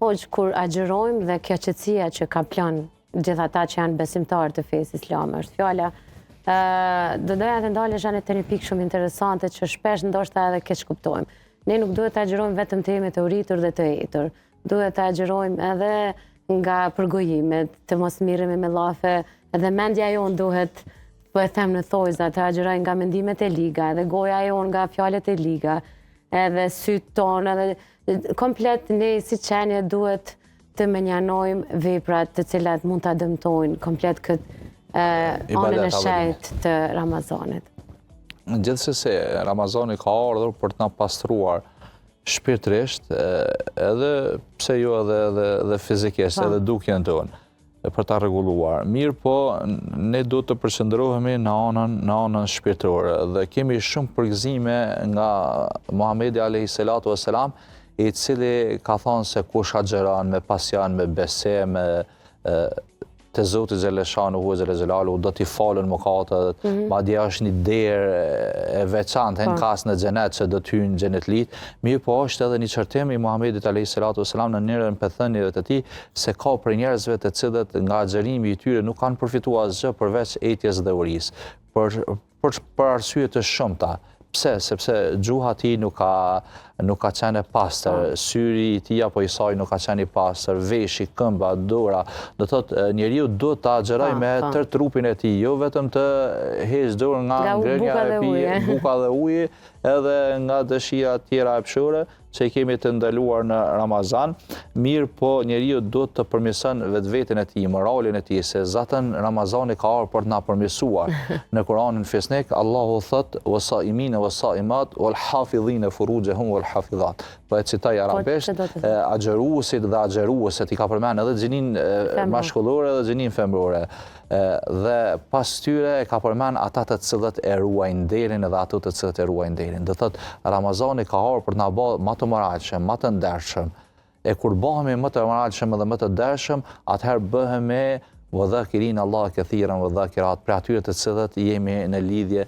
Hoqë, kur agjerojmë dhe kjo qetësia që ka plan gjithë ata që janë besimtarë të fesë islame, është fjala, do doja të ndalesh anë të një pikë shumë interesante që shpesh ndoshta edhe keq kuptojmë. Ne nuk duhet të agjerojmë vetëm të jemi të uritur dhe të etur. Duhet të agjerojmë edhe nga përgojimet, të mos mirëmi me lafe, edhe mendja jonë duhet, po e them në thojza, të agjerojmë nga mendimet e liga, edhe goja jonë nga fjalët e liga, edhe sytë tonë, edhe komplet ne si qenje duhet të menjanojmë veprat të cilat mund të dëmtojnë komplet këtë anën e shejt të Ramazanit. Gjithsesi, Ramazani ka ardhur për të na pastruar shpirtërisht, edhe pse jo edhe fizikisht, edhe dukjen tonë, për ta rregulluar. Mirë po, ne duhet të përqendrohemi në anën shpirtërore dhe kemi shumë përgëzime nga Muhamedi alayhi salatu vesselam, i cili ka thonë se kush agjeron me pasjan, me besim, te Zoti xhaleshanuhu xhelalu do t'i falën mëkatet, madje është një derë e veçantë në kasën e xhenet që do të hyjnë xhenetlit. Mirë po është edhe një çartim i Muhamedit alayhi salatu vesselam në njërin prej thënieve të tij se ka për njerëzve të cilët nga agjerimi i tyre nuk kanë përfituar asgjë përveç etjes dhe urisë. Për arsye të shumta. Pse? Sepse gjuha ti nuk ka qenë e pastër, syri i tij apo i saj nuk ka qenë i pastër, veshi, këmba, dora. Do thotë njeriu duhet ta agjeroj me tërë trupin e tij, jo vetëm të heqë dorë nga ngrënia e pije, buka dhe uji, edhe nga dëshira tjera e pshore që i kemi të ndaluar në Ramazan. Mirë po njeriu duhet të përmirëson vetveten e tij, moralin e tij, se zatën Ramazani ka ardhur për të na përmirësuar. Në Kur'anin Fesnik Allahu thot: "Wasaimin wasaimat wal hafidhin furujahum wal hafidhat." Po e citoj arabisht, agjeruesit dhe agjerueset i ka përmend edhe xhinin mashkullore dhe xhinin femrore. Dhe pas tyre e ka përmend ata të cilët e ruajnë derin edhe ato të cilët e ruajnë derin. Do thotë Ramazani ka ardhur për të na bërë më të moralshëm, më të ndershëm. E kur bëhemi më të moralshëm dhe më të ndershëm, atëherë bëhemi wadhakirin Allah kathiran wadhakirat, për atyre të cilët jemi në lidhje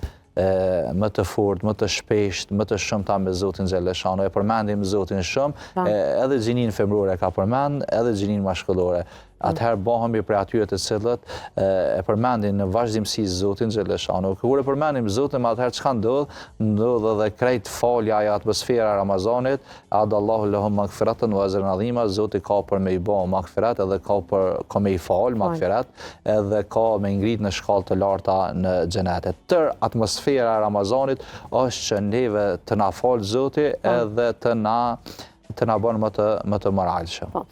më të fortë, më të shpeshtë, më të shumta me Zotin xhaleshanu. E përmendim Zotin shumë, edhe xhinin femrore ka përmend, edhe xhinin mashkullore. Atëherë bëhemi për atyre të cilët e përmendin në vazhdimsi Zotin xhaleshanu. Kur e përmendim Zotin, atëherë çka ndodh? Ndodh edhe krejt falja e atmosfera e Ramazanit, adallahu lahum maghfiratan wa ajran azima, Zoti ka për me i bë maghfirat, edhe ka me i fal maghfirat, edhe ka me ngrit në shkallë të larta në xhenet. Tër atmosfera e Ramazanit është që neve të na fal Zoti edhe të na bën më të moralshëm.